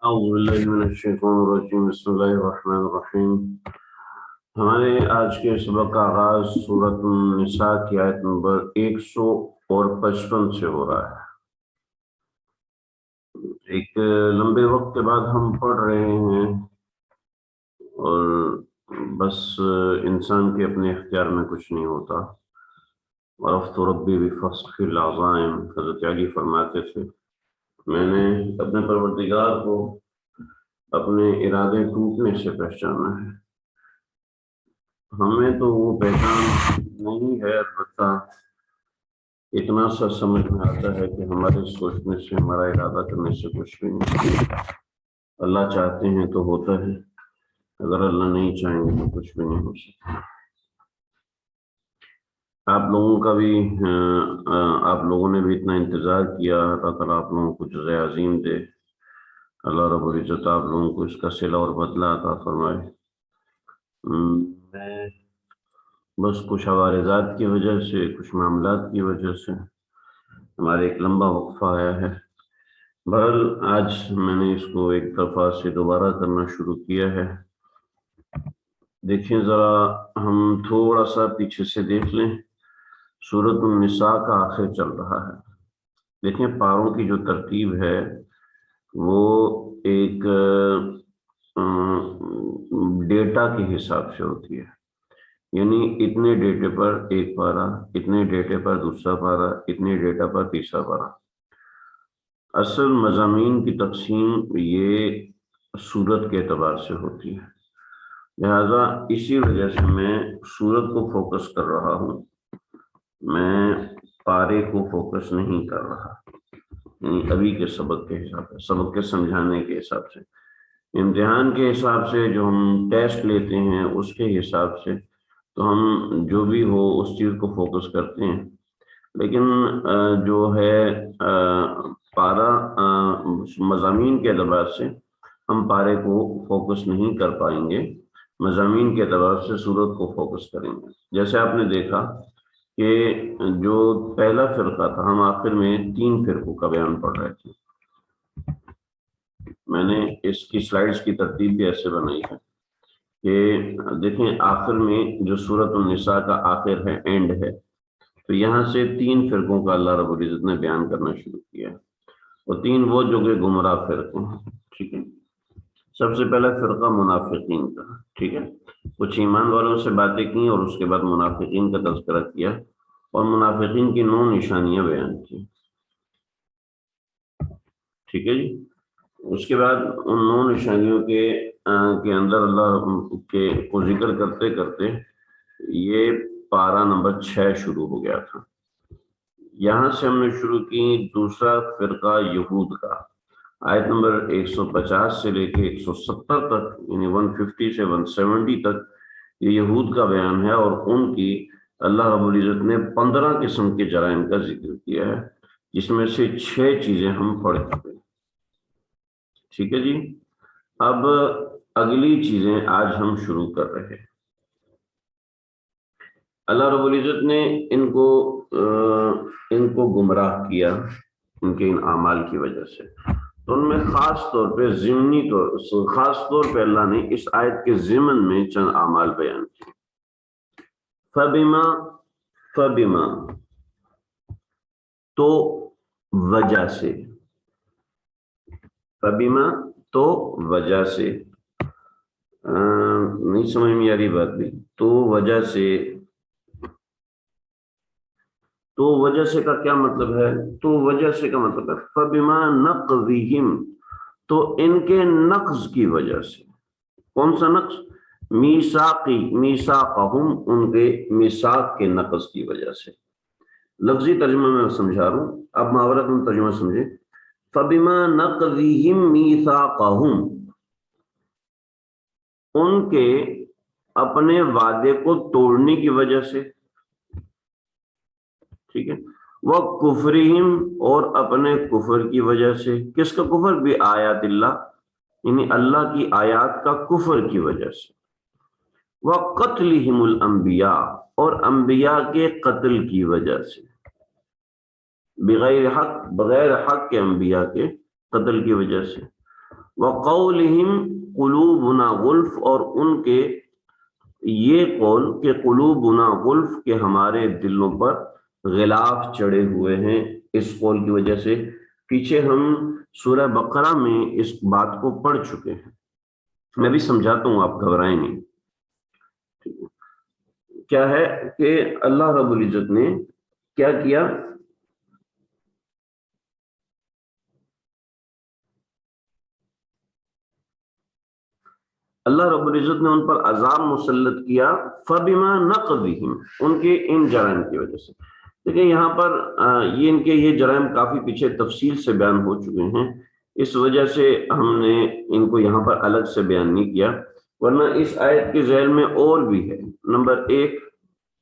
اعوذ باللہ من الشیطان الرجیم بسم اللہ الرحمن الرحیم۔ ہمارے آج کے سبق کا آغاز سورۃ النساء کی آیت نمبر 155 سے ہو رہا ہے۔ ایک لمبے وقت کے بعد ہم پڑھ رہے ہیں اور بس انسان کے اپنے اختیار میں کچھ نہیں ہوتا۔ وَرَفْتُ رَبِّي بِفَصْحِ الْعَظَائِمِ، حضرت علی فرماتے تھے میں نے اپنے پروردگار کو اپنے ارادے ٹوٹنے سے پہچانا ہے۔ ہمیں تو وہ پہچان نہیں ہے، البتہ اتنا سا سمجھ میں آتا ہے کہ ہمارے سوچنے سے، ہمارا ارادہ کرنے سے کچھ بھی نہیں۔ اللہ چاہتے ہیں تو ہوتا ہے، اگر اللہ نہیں چاہیں گے تو کچھ بھی نہیں ہو سکتا۔ آپ لوگوں نے بھی اتنا انتظار کیا، اللہ تعالیٰ آپ لوگوں کو جزائے عظیم دے۔ اللہ رب العزت آپ لوگوں کو اس کا صلہ اور بدلہ عطا فرمائے۔ میں بس کچھ عوارضات کی وجہ سے، کچھ معاملات کی وجہ سے ہمارے ایک لمبا وقفہ آیا ہے۔ بہرحال آج میں نے اس کو ایک دفعہ سے دوبارہ کرنا شروع کیا ہے۔ دیکھیں ذرا، ہم تھوڑا سا پیچھے سے دیکھ لیں، سورۃ النساء کا آخر چل رہا ہے۔ دیکھیں پاروں کی جو ترتیب ہے وہ ایک ڈیٹا کے حساب سے ہوتی ہے، یعنی اتنے ڈیٹے پر ایک پارہ، اتنے ڈیٹے پر دوسرا پارہ، اتنے ڈیٹا پر تیسرا پارہ۔ اصل مضامین کی تقسیم یہ سورت کے اعتبار سے ہوتی ہے، لہذا اسی وجہ سے میں سورت کو فوکس کر رہا ہوں، میں پارے کو فوکس نہیں کر رہا، یعنی ابھی کے سبق کے حساب سے، سبق کے سمجھانے کے حساب سے، امتحان کے حساب سے، جو ہم ٹیسٹ لیتے ہیں اس کے حساب سے تو ہم جو بھی ہو اس چیز کو فوکس کرتے ہیں، لیکن جو ہے پارہ مضامین کے اعتبار سے ہم پارے کو فوکس نہیں کر پائیں گے، مضامین کے اعتبار سے سورت کو فوکس کریں گے۔ جیسے آپ نے دیکھا کہ جو پہلا فرقہ تھا، ہم آخر میں 3 فرقوں کا بیان پڑھ رہے تھے۔ میں نے اس کی سلائیڈز کی ترتیب بھی ایسے بنائی ہے کہ دیکھیں آخر میں جو سورۃ النساء کا آخر ہے، اینڈ ہے، تو یہاں سے 3 فرقوں کا اللہ رب العزت نے بیان کرنا شروع کیا ہے، اور 3 وہ جو کہ گمراہ فرقے ہیں۔ ٹھیک ہے، سب سے پہلا فرقہ منافقین کا، ٹھیک ہے، کچھ ایمان والوں سے باتیں کی اور اس کے بعد منافقین کا تذکرہ کیا اور منافقین کی 9 نشانیاں بیان کی۔ ٹھیک ہے جی، اس کے بعد ان 9 نشانیوں کے اندر اللہ کے کو ذکر کرتے کرتے یہ پارہ نمبر 6 شروع ہو گیا تھا۔ یہاں سے ہم نے شروع کی دوسرا فرقہ یہود کا، آیت نمبر 150 سے لے کے 170 تک، یعنی 150 سے 170 تک یہ یہود کا بیان ہے، اور ان کی اللہ رب العزت نے 15 قسم کے جرائم کا ذکر کیا ہے، جس میں سے 6 چیزیں ہم پڑھ چکے ہیں۔ ٹھیک ہے جی، اب اگلی چیزیں آج ہم شروع کر رہے ہیں۔ اللہ رب العزت نے ان کو گمراہ کیا ان کے ان اعمال کی وجہ سے، تو ان میں خاص طور پہ خاص طور پہ اللہ نے اس آیت کے ضمن میں چند اعمال بیان کیے۔ فبما تو وجہ سے، فبما تو وجہ سے، نہیں سمجھ میں آ رہی بات بھی، تو وجہ سے، تو وجہ سے کا کیا مطلب ہے؟ تو وجہ سے کا مطلب ہے فبما نقضہم، تو ان کے نقض کی وجہ سے۔ کون سا نقض؟ میثاقہم، ان کے میثاق کے نقض کی وجہ سے۔ لفظی ترجمہ میں سمجھا رہا ہوں، اب محاورت میں ترجمہ سمجھے۔ فبما نقضہم میثاقہم، ان کے اپنے وعدے کو توڑنے کی وجہ سے، ٹھیک ہے، وَكُفْرِهِمْ، اور اپنے کفر کی وجہ سے۔ کس کا کفر؟ بِآیاتِ اللہ، یعنی اللہ کی آیات کا کفر کی وجہ سے۔ وَقَتْلِهِمُ الْأَنْبِيَاء، اور انبیاء کے قتل کی وجہ سے، بغیر حق کے انبیاء کے قتل کی وجہ سے۔ وقولہم قلوبنا غلف، اور ان کے یہ قول کہ قلوبنا غلف، کہ ہمارے دلوں پر غلاف چڑھے ہوئے ہیں. اس قول کی وجہ سے پیچھے ہم سورہ بقرہ میں اس بات کو پڑھ چکے ہیں. میں بھی سمجھاتا ہوں، آپ گھبرائیں نہیں. کیا ہے کہ اللہ رب العزت نے کیا کیا؟ اللہ رب العزت نے ان پر عذاب مسلط کیا فبما نقضہم، ان کے ان جرائم کی وجہ سے. دیکھیں یہاں پر یہ ان کے یہ جرائم کافی پیچھے تفصیل سے بیان ہو چکے ہیں، اس وجہ سے ہم نے ان کو یہاں پر الگ سے بیان نہیں کیا، ورنہ اس آیت کے ذیل میں اور بھی ہے. نمبر 1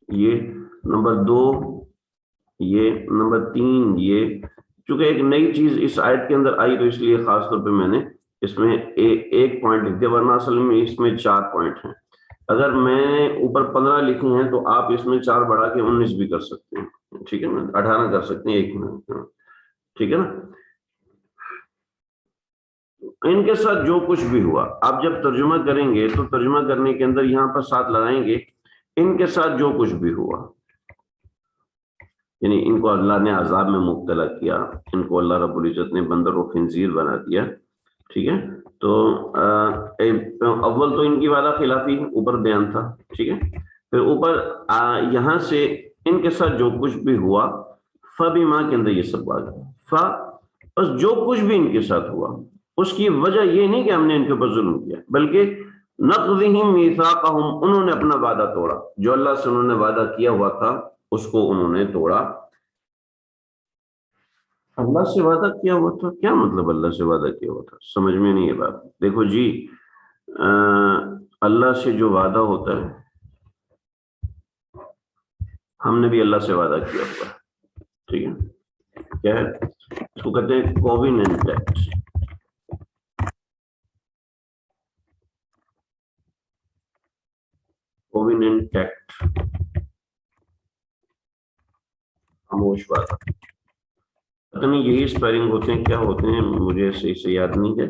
یہ، نمبر 2 یہ، نمبر 3 یہ. چونکہ ایک نئی چیز اس آیت کے اندر آئی تو اس لیے خاص طور پہ میں نے اس میں ایک پوائنٹ لکھ دیا، ورنہ اصل میں اس میں 4 پوائنٹ ہیں. اگر میں نے اوپر 15 لکھے ہیں تو آپ اس میں 4 بڑھا کے 19 بھی کر سکتے ہیں. ٹھیک ہے نا، 18 کر سکتے ہیں ایک میں. ٹھیک ہے نا. ان کے ساتھ جو کچھ بھی ہوا، آپ جب ترجمہ کریں گے تو ترجمہ کرنے کے اندر یہاں پر ساتھ لگائیں گے ان کے ساتھ جو کچھ بھی ہوا، یعنی ان کو اللہ نے عذاب میں مبتلا کیا، ان کو اللہ رب العزت نے بندر و خنزیر بنا دیا. ٹھیک ہے. تو اول تو ان کی وعدہ خلافی اوپر بیان تھا. ٹھیک ہے. پھر اوپر یہاں سے ان کے ساتھ جو کچھ بھی ہوا، فبما کے اندر یہ سب بات بس جو کچھ بھی ان کے ساتھ ہوا اس کی وجہ یہ نہیں کہ ہم نے ان کے اوپر ظلم کیا، بلکہ نقضہم میثاقہم، انہوں نے اپنا وعدہ توڑا. جو اللہ سے انہوں نے وعدہ کیا ہوا تھا اس کو انہوں نے توڑا. اللہ سے وعدہ کیا ہوا تھا، کیا مطلب اللہ سے وعدہ کیا ہوا تھا؟ سمجھ میں نہیں ہے بات. دیکھو جی، اللہ سے جو وعدہ ہوتا ہے، ہم نے بھی اللہ سے وعدہ کیا ہوا ہے. ٹھیک ہے. کیا ہے اس کو کہتے ہیں کوویننٹ ایکٹ. کوویننٹ ایکٹ، خاموش وعدہ. پتہ نہیں یہی اسپیلنگ ہوتے ہیں کیا ہوتے ہیں، مجھے صحیح سے یاد نہیں ہے.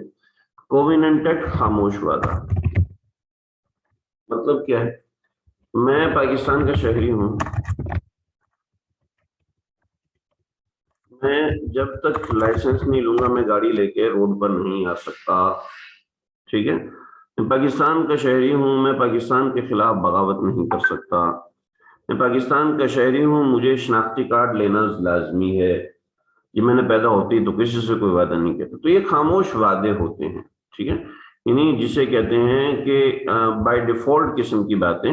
کوویننٹ ایکٹ، خاموش وعدہ. مطلب کیا ہے؟ میں پاکستان کا شہری ہوں، میں جب تک لائسنس نہیں لوں گا میں گاڑی لے کے روڈ پر نہیں آ سکتا. ٹھیک ہے. میں پاکستان کا شہری ہوں، میں پاکستان کے خلاف بغاوت نہیں کر سکتا. میں پاکستان کا شہری ہوں، مجھے شناختی کارڈ لینا لازمی ہے. یہ میں نے پیدا ہوتی تو کسی سے کوئی وعدہ نہیں کرتا. تو یہ خاموش وعدے ہوتے ہیں. ٹھیک ہے. یعنی جسے کہتے ہیں کہ بائی ڈیفالٹ قسم کی باتیں،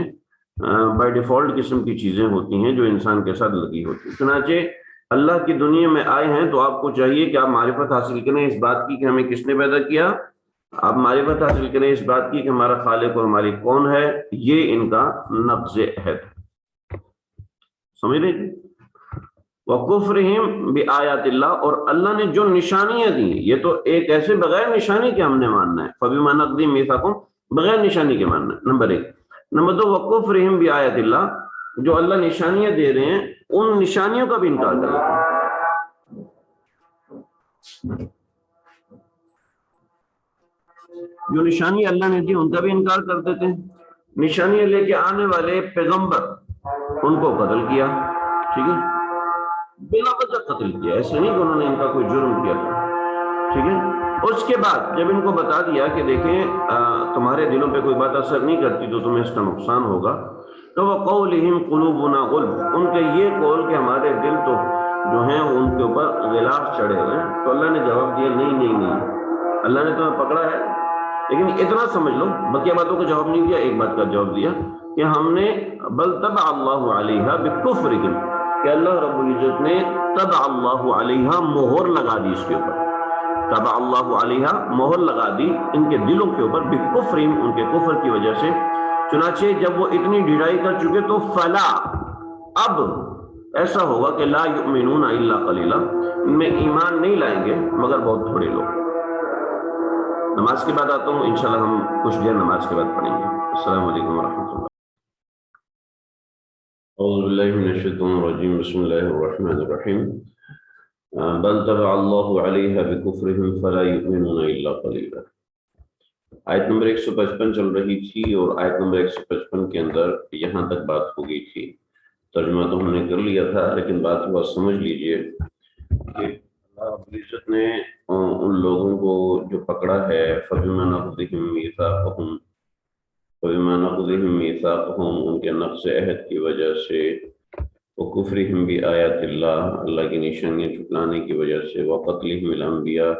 بائی ڈیفالٹ قسم کی چیزیں ہوتی ہیں جو انسان کے ساتھ لگی ہوتی ہیں. چنانچہ اللہ کی دنیا میں آئے ہیں تو آپ کو چاہیے کہ آپ معرفت حاصل کریں اس بات کی کہ ہمیں کس نے پیدا کیا. آپ معرفت حاصل کریں اس بات کی کہ ہمارا خالق اور مالک کون ہے. یہ ان کا نقض عہد. سمجھ رہے ہیں؟ وَكُفْرِهِمْ بِآيَاتِ اللَّهِ، اور اللہ نے جو نشانیاں دی، یہ تو ایک ایسے بغیر نشانی کے ہم نے ماننا ہے. فَبِمَا نَقْضِهِمْ مِيثَاقَهُمْ، بغیر نشانی کے ماننا ہے. نمبر 1. نمبر 2، وَكُفْرِهِمْ بِآيَاتِ اللَّهِ، جو اللہ نشانیاں دے رہے ہیں ان نشانیوں کا بھی انکار کر دیتے ہیں. جو نشانی اللہ نے دی ان کا بھی انکار کر دیتے ہیں. نشانیاں لے کے آنے والے پیغمبر ان کو قتل کیا. ٹھیک ہے. بلا وجہ قتل کیا، ایسے نہیں کہ انہوں نے ان کا کوئی جرم کیا تھا. ٹھیک ہے. اس کے بعد جب ان کو بتا دیا کہ دیکھیں تمہارے دلوں پہ کوئی بات اثر نہیں کرتی تو تمہیں اس کا نقصان ہوگا، تو وہ قولہم قلوبنا غلف، ان کے یہ قول کہ ہمارے دل تو جو ہیں ان کے اوپر غلاف چڑھے ہوئے ہیں. تو اللہ نے جواب دیا نہیں نہیں نہیں، اللہ نے تمہیں پکڑا ہے لیکن اتنا سمجھ لو، بقیہ باتوں کا جواب نہیں دیا. ایک بات کا جواب دیا کہ ہم نے بل طبع اللہ علیہا بکفرہم، کہ اللہ رب العزت نے طبع اللہ علیہا مہر لگا دی اس کے اوپر. طبع اللہ علیہا مہر لگا دی ان کے دلوں کے اوپر بکفرہم، ان کے کفر کی وجہ سے. چنانچہ جب وہ اتنی ڈھیلائی کر چکے تو فلا، اب ایسا ہوگا کہ لا یؤمنون الا قلیلا، ان میں ایمان نہیں لائیں گے مگر بہت تھوڑے لوگ. نماز کے بعد آتا ہوں، انشاءاللہ ہم کچھ دیر نماز کے بعد پڑھیں گے. السلام علیکم ورحمۃ اللہ. اعوذ باللہ من الشیطان الرجیم، بسم اللہ الرحمن الرحیم. بل طبع اللہ علیہ بکفرہم فلا یؤمنون الا قلیلا. آیت نمبر 155 چل رہی تھی اور آیت نمبر 155 کے اندر یہاں تک بات ہو گئی تھی. ترجمہ تو ہم نے کر لیا تھا، لیکن بات کو سمجھ لیجئے کہ اللہ رب العزت نے ان لوگوں کو جو پکڑا ہے فَبِمَا نَقْضِهِمْ مِيثَاقَهُمْ فَبِمَا نَقْضِهِمْ مِيثَاقَهُمْ ان کے نقض عہد کی وجہ سے، وَكُفْرِهِمْ بِآيَاتِ اللَّهِ اللہ کی نشانیاں جھٹلانے کی وجہ سے، وَقَتْلِهِمُ الْأَنْبِيَاءَ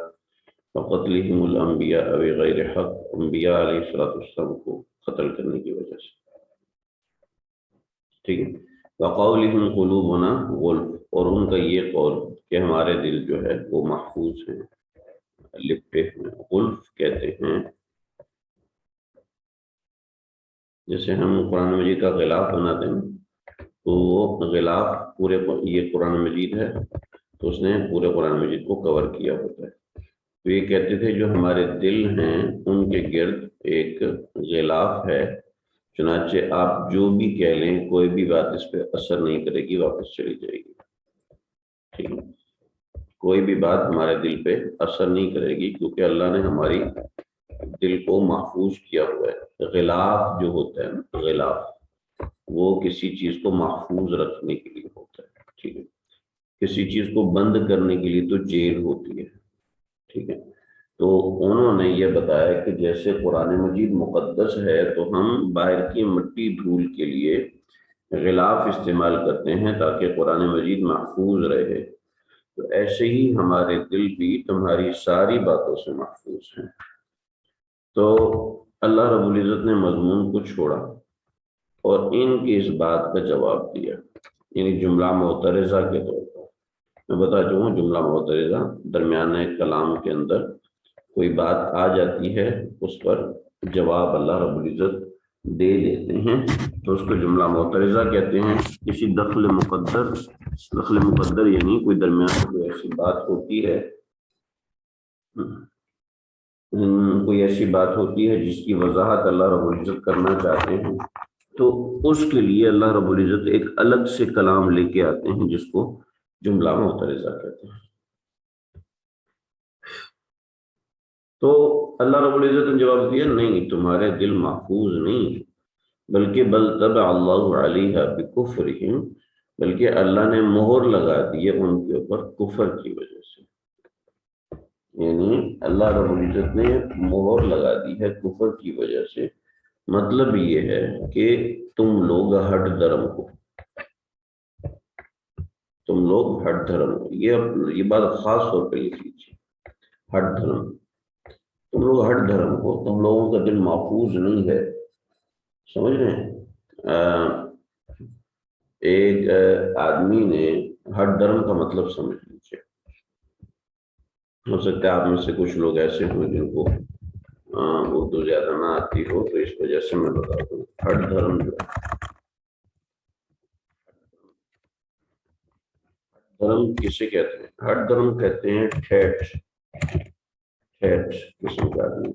وَقَتْلِهِمُ الْأَنْبِيَاءَ بِغَيْرِ حق انبیاء علیہ السلام کو قتل کرنے کی وجہ سے. ٹھیک ہے. وَقَوْلِهِمْ قُلُوبُنَا غُلْفٌ اور ان کا یہ قول کہ ہمارے دل جو ہے وہ محفوظ ہیں، لپٹے ہیں. غلف کہتے ہیں جیسے ہم قرآن مجید کا غلاف بناتے ہیں، تو وہ غلاف پورے یہ قرآن مجید ہے تو اس نے پورے قرآن مجید کو کور کیا ہوتا ہے. تو یہ کہتے تھے جو ہمارے دل ہیں ان کے گرد ایک غلاف ہے، چنانچہ آپ جو بھی کہہ لیں کوئی بھی بات اس پہ اثر نہیں کرے گی، واپس چلی جائے گی. ٹھیک ہے. کوئی بھی بات ہمارے دل پہ اثر نہیں کرے گی کیونکہ اللہ نے ہماری دل کو محفوظ کیا ہوا ہے. غلاف جو ہوتا ہے نا، غلاف وہ کسی چیز کو محفوظ رکھنے کے لیے ہوتا ہے. ٹھیک ہے. کسی چیز کو بند کرنے کے لیے تو جیل ہوتی ہے. ٹھیک ہے. تو انہوں نے یہ بتایا کہ جیسے قرآن مجید مقدس ہے تو ہم باہر کی مٹی دھول کے لیے غلاف استعمال کرتے ہیں تاکہ قرآن مجید محفوظ رہے، تو ایسے ہی ہمارے دل بھی تمہاری ساری باتوں سے محفوظ ہیں. تو اللہ رب العزت نے مضمون کو چھوڑا اور ان کی اس بات کا جواب دیا، یعنی جملہ معترضہ کے طور پر. میں بتا چاہوں جملہ معترضہ درمیانے کلام کے اندر کوئی بات آ جاتی ہے، اس پر جواب اللہ رب العزت دے دیتے ہیں تو اس کو جملہ معترضہ کہتے ہیں. کسی دخل مقدر یعنی کوئی درمیان میں کوئی ایسی بات ہوتی ہے، کوئی ایسی بات ہوتی ہے جس کی وضاحت اللہ رب العزت کرنا چاہتے ہیں، تو اس کے لیے اللہ رب العزت ایک الگ سے کلام لے کے آتے ہیں جس کو جملہ معترضہ کہتے ہیں. تو اللہ رب العزت نے جواب دیا نہیں، تمہارے دل محفوظ نہیں ہے، بلکہ بل طبع اللہ علیہ بکفرہم، بلکہ اللہ نے مہر لگا دی ہے ان کے اوپر کفر کی وجہ سے. یعنی اللہ رب العزت نے مہر لگا دی ہے کفر کی وجہ سے. مطلب یہ ہے کہ تم لوگ ہٹ دھرم ہو، تم لوگ ہٹ دھرم ہو. یہ بات خاص طور پہ لکھ لیجیے، ہٹ دھرم. تم لوگ ہٹ دھرم ہو، تم لوگوں کا دل محفوظ نہیں ہے. سمجھ رہے ہیں؟ ایک آدمی نے ہٹ دھرم کا مطلب سمجھ لیجیے. ہو سکتا ہے آپ میں سے کچھ لوگ ایسے ہوں جن کو اردو زیادہ نہ آتی ہو، تو اس وجہ سے میں بتا دوں ہٹ دھرم جو ہے، دھرم کسے کہتے ہیں؟ ہٹ دھرم کہتے ہیں ٹھیٹ قسم کا آدمی،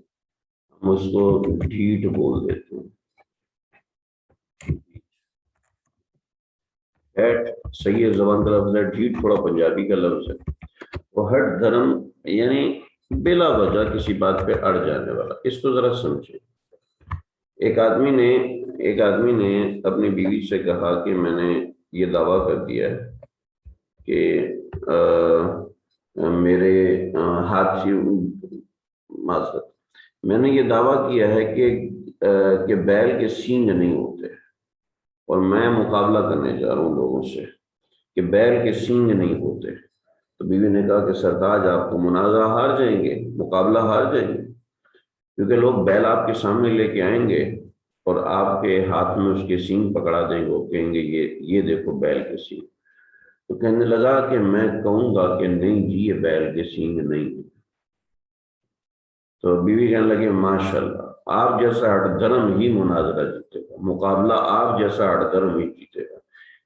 ہم اس کو ڈھیٹ بول دیتے ہیں. ٹھیٹ صحیح زبان کا لفظ ہے، ڈھیٹ تھوڑا پنجابی کا لفظ ہے. وہ ہٹ دھرم یعنی بلا وجہ کسی بات پہ اڑ جانے والا. اس کو ذرا سمجھیں. ایک آدمی نے اپنی بیوی سے کہا کہ میں نے یہ دعویٰ کر دیا ہے کہ میرے ہاتھ معذرت میں نے یہ دعویٰ کیا ہے کہ بیل کے سینگ نہیں ہوتے، اور میں مقابلہ کرنے جا رہا ہوں لوگوں سے کہ بیل کے سینگ نہیں ہوتے. تو بیوی نے کہا کہ سرتاج آپ تو منازعہ ہار جائیں گے، مقابلہ ہار جائیں گے، کیونکہ لوگ بیل آپ کے سامنے لے کے آئیں گے اور آپ کے ہاتھ میں اس کے سینگ پکڑا دیں گے، وہ کہیں گے یہ دیکھو بیل کے سینگ. تو کہنے لگا کہ میں کہوں گا کہ نہیں جی یہ بیل کے سینگ نہیں. تو بیوی کہنے لگے ماشاءاللہ، آپ جیسا ہٹ دھرم ہی مناظرہ جیتے گا، مقابلہ آپ جیسا ہٹ دھرم ہی جیتے گا.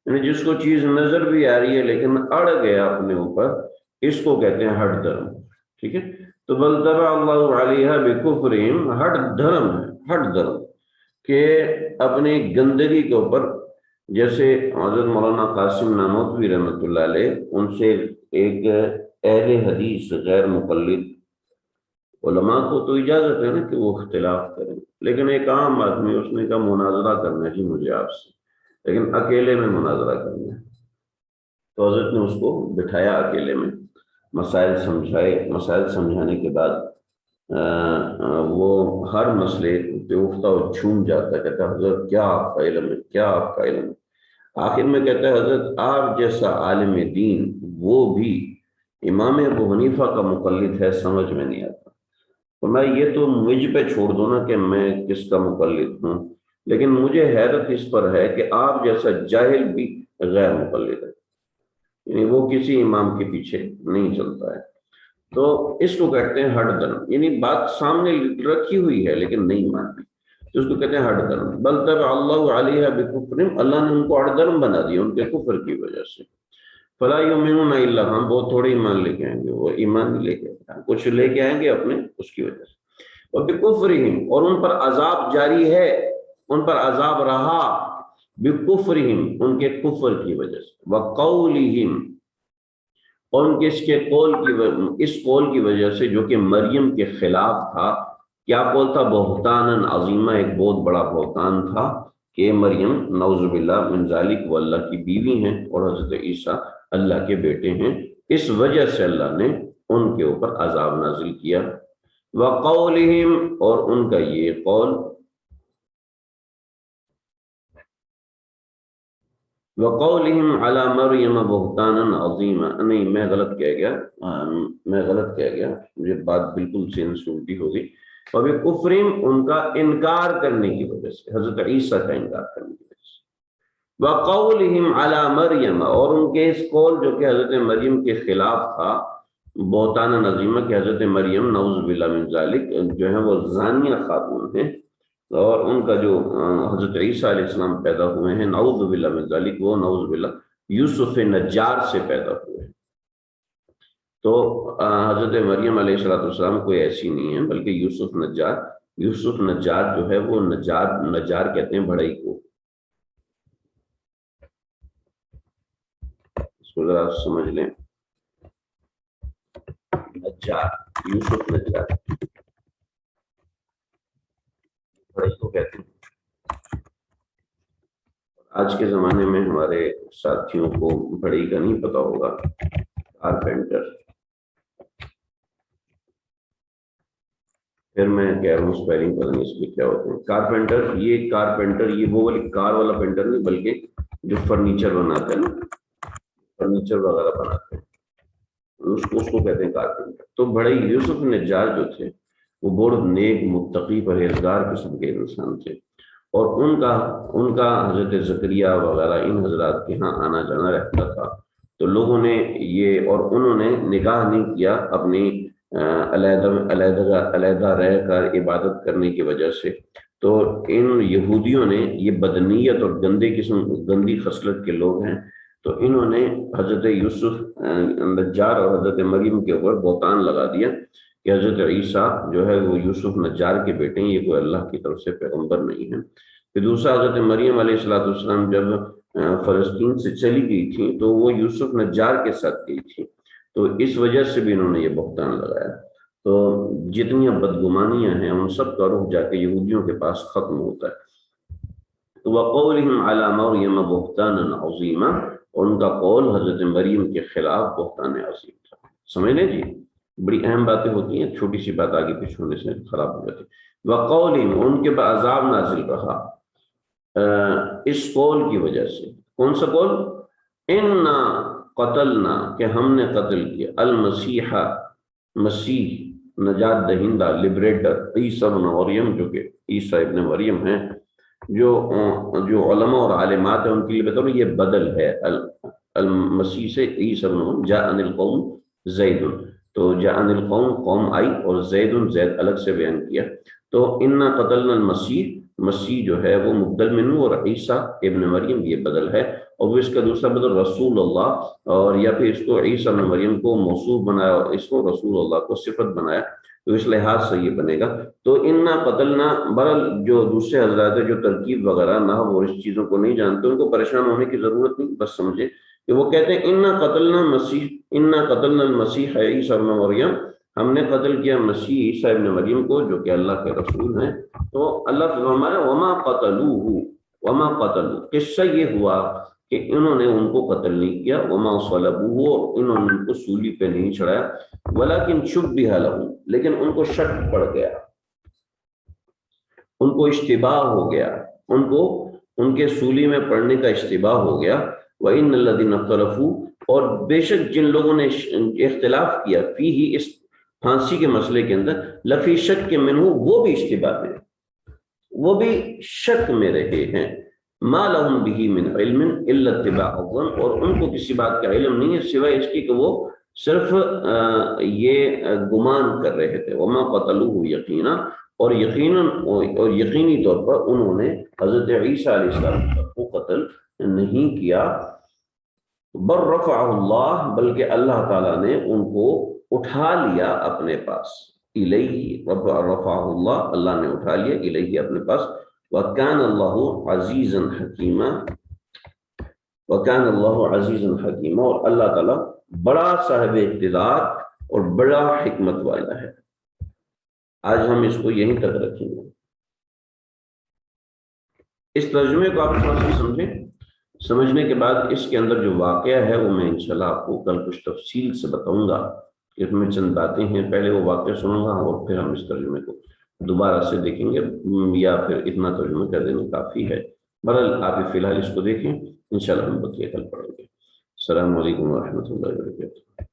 یعنی جس کو چیز نظر بھی آ رہی ہے لیکن اڑ گیا اپنے اوپر، اس کو کہتے ہیں ہٹ دھرم. ٹھیک ہے. تو بل طبع اللہ علیہ بکفرہم، ہٹ دھرم ہے، ہٹ دھرم کہ اپنی گندگی کے اوپر. جیسے حضرت مولانا قاسم نانوتوی رحمۃ اللہ علیہ ان سے ایک اہل حدیث غیر مقلد علماء کو تو اجازت ہے نا کہ وہ اختلاف کریں، لیکن ایک عام آدمی اس نے کہا مناظرہ کرنا ہے جی مجھے آپ سے، لیکن اکیلے میں مناظرہ کرنا ہے، تو حضرت نے اس کو بٹھایا اکیلے میں، مسائل سمجھائے، مسائل سمجھانے کے بعد وہ ہر مسئلے پہ اٹھتا اور جھوم جاتا، کہتا حضرت کیا آپ کا علم ہے، کیا آپ کا علم ہے؟ آخر میں کہتا ہے حضرت آپ جیسا عالم دین وہ بھی امام ابو حنیفہ کا مقلد ہے، سمجھ میں نہیں آتا۔ تو میں یہ تو مجھ پہ چھوڑ دوں نا کہ میں کس کا مقلد ہوں، لیکن مجھے حیرت اس پر ہے کہ آپ جیسا جاہل بھی غیر مقلد ہے، یعنی وہ کسی امام کے پیچھے نہیں چلتا ہے۔ تو اس کو کہتے ہیں ہٹ درم، یعنی بات سامنے رکھی ہوئی ہے لیکن نہیں مانتی، تو اس کو کہتے ہیں ہٹ درم۔ بل طبع اللہ علیہ بکفرہم، اللہ نے ان کو ہٹ درم بنا دیا ان کے کفر کی وجہ سے۔ فلا یؤمنون الا، ہم بہت تھوڑے ایمان لے کے آئیں گے، وہ ایمان نہیں لے کے آئیں، کچھ لے کے آئیں گے اپنے اس کی وجہ سے۔ وبکفرہم، اور ان پر عذاب جاری ہے، ان پر عذاب رہا، بکفرہم، ان کے کفر کی وجہ سے، وقولہم، اور ان کے اس قول کی وجہ سے جو کہ مریم کے خلاف تھا۔ کیا قول تھا؟ بہتان عظیمہ، ایک بہت بڑا بہتان تھا کہ مریم نعوذ باللہ من ذالک وہ اللہ کی بیوی ہیں اور حضرت عیسیٰ اللہ کے بیٹے ہیں، اس وجہ سے اللہ نے ان کے اوپر عذاب نازل کیا۔ وقولہم، اور ان کا یہ قول، وقولہم علی مریم بہتانا عظیما، نہیں میں غلط کہہ گیا، میں غلط کہہ گیا، مجھے بات بالکل سے الٹی ہو گئی۔ وبکفرہم، ان کا انکار کرنے کی وجہ سے، حضرت عیسیٰ کا انکار کرنے کی وجہ سے۔ وقولہم علی مریم، اور ان کے اس قول جو کہ حضرت مریم کے خلاف تھا، بہتانا عظیما، کہ حضرت مریم نعوذ باللہ من ذالک جو ہے وہ زانیہ خاتون ہیں، اور ان کا جو حضرت عیسیٰ علیہ السلام پیدا ہوئے ہیں نعوذ باللہ من ذالک، وہ نعوذ باللہ یوسف نجار سے پیدا ہوئے ہیں۔ تو حضرت مریم علیہ السلام کوئی ایسی نہیں ہے، بلکہ یوسف نجار جو ہے وہ نجار کہتے ہیں بڑھئی کو، اس کو ذرا سمجھ لیں، نجار، یوسف نجار بڑھئی کو کہتے ہیں۔ آج کے زمانے میں ہمارے ساتھیوں کو بڑھئی کا نہیں پتا ہوگا، کارپینٹر، پھر میں کہہ رہا ہوں اسپیلنگ پتہ نہیں اس میں کیا ہوتے ہیں۔ کارپینٹر، یہ کارپینٹر یہ وہ والی کار والا پینٹر نہیں، بلکہ جو فرنیچر بناتے ہیں نا، فرنیچر وغیرہ بناتے ہیں، اس کو کہتے ہیں کارپینٹر۔ تو بڑھئی یوسف نجار جو تھے وہ بہت نیک متقی پرہیزگار قسم کے انسان تھے، اور ان کا حضرت زکریا وغیرہ ان حضرات کے ہاں آنا جانا رہتا تھا۔ تو لوگوں نے یہ، اور انہوں نے نکاح نہیں کیا اپنی علیحدہ رہ کر عبادت کرنے کی وجہ سے، تو ان یہودیوں نے، یہ بدنیت اور گندی خصلت کے لوگ ہیں، تو انہوں نے حضرت یوسف نجار اور حضرت مریم کے اوپر بہتان لگا دیا کہ حضرت عیسیٰ جو ہے وہ یوسف نجار کے بیٹے ہیں، یہ کوئی اللہ کی طرف سے پیغمبر نہیں ہے۔ پھر دوسرا، حضرت مریم علیہ السلام جب فلسطین سے چلی گئی تھی تو وہ یوسف نجار کے ساتھ گئی تھی، تو اس وجہ سے بھی انہوں نے یہ بہتان لگایا۔ تو جتنی بدگمانیاں ہیں ان سب کا رخ جا کے یہودیوں کے پاس ختم ہوتا ہے۔ وَقَوْلِهِمْ عَلَى مَرْيَمَ بُهْتَانًا عَظِيمًا، اور ان کا قول حضرت مریم کے خلاف بہتان عظیم تھا۔ سمجھ لیں جی، بڑی اہم باتیں ہوتی ہیں، چھوٹی سی بات آگے پیچھے ہونے سے خراب ہو جاتی۔ وَقَوْلِهِمْ، ان کے پر عذاب نازل رہا اس قول کی وجہ سے۔ کون سا قول؟ اِنَّا قَتَلْنَا، کہ ہم نے قتل کیا، المسیح، مسیح نجات دہندہ، لبریٹر، عیسیٰ ابن مریم، جو کہ عیسیٰ ابن مریم ہیں، جو علماء اور عالمات ہیں ان کے لیے بتاؤ یہ بدل ہے المسیح سے، عیسیٰ ابن مریم۔ جاءنی القوم زید، تو جاءنی القوم، قوم آئی، اور زید الگ سے بیان کیا۔ تو انا قتلنا المسیح، مسیح جو ہے وہ مبدل منہ، اور عیسیٰ ابن مریم یہ بدل ہے، اور وہ اس کا دوسرا بدل رسول اللہ، اور یا پھر اس کو عیسیٰ ابن مریم کو موصوف بنایا اور اس کو رسول اللہ کو صفت بنایا، تو اس لحاظ سے یہ بنے گا۔ تو انا قتلنا، برل جو دوسرے حضرات جو ترکیب وغیرہ نہ وہ اس چیزوں کو نہیں جانتے، ان کو پریشان ہونے کی ضرورت نہیں، بس سمجھے کہ وہ کہتے ہیں انا قتلنا المسیح عیسی ابن مریم، ہم نے قتل کیا مسیح عیسیٰ ابن مریم کو جو کہ اللہ کے رسول ہیں. تو اللہ فرمایا وما قتلوه، قصہ یہ ہوا کہ انہوں نے ان کو قتل نہیں کیا، وما صلبوه، انہوں نے ان کو سولی پہ نہیں چڑھایا، ولکن شبہ لهم، لیکن ان کو شک پڑ گیا، ان کو اشتباہ ہو گیا، ان کو ان کے سولی میں پڑنے کا اشتباہ ہو گیا. وَإِنَّ الَّذِينَ اخْتَلَفُوا، اور بے شک جن لوگوں نے اختلاف کیا فیہ، اس پھانسی کے مسئلے کے اندر، لفی شک کے منہ، وہ بھی اشتباہ میں، وہ بھی شک میں رہے ہیں. ما لهم به من علم الا اتباع الظن، اور ان کو کسی بات کا علم نہیں ہے سوائے اس کی کہ وہ صرف یہ گمان کر رہے تھے. وما قتلوه یقینا، اور یقینی طور پر انہوں نے حضرت عیسیٰ علیہ السلام کو قتل نہیں کیا. بل رفعہ اللہ، بلکہ اللہ تعالیٰ نے ان کو اٹھا لیا اپنے پاس. الیہ رفعہ اللہ، اللہ نے اٹھا لیا الیہ اپنے پاس. وکان اللہ عزیزا حکیما، وکان اللہ عزیزا حکیما، اور اللہ تعالیٰ بڑا صاحب اقتدار اور بڑا حکمت والا ہے. آج ہم اس کو یہیں تک رکھیں گے. اس ترجمے کو آپ تھوڑا سا سمجھیں. سمجھنے کے بعد اس کے اندر جو واقعہ ہے وہ میں انشاءاللہ آپ کو کل کچھ تفصیل سے بتاؤں گا. اس میں چند باتیں ہیں، پہلے وہ واقعہ سنوں گا اور پھر ہم اس ترجمے کو دوبارہ سے دیکھیں گے، یا پھر اتنا ترجمہ کر دینا کافی ہے. بہرحال آپ فی الحال اس کو دیکھیں، انشاءاللہ ہم بقیہ کل پڑھیں گے. السلام علیکم ورحمۃ اللہ وبرکاتہ.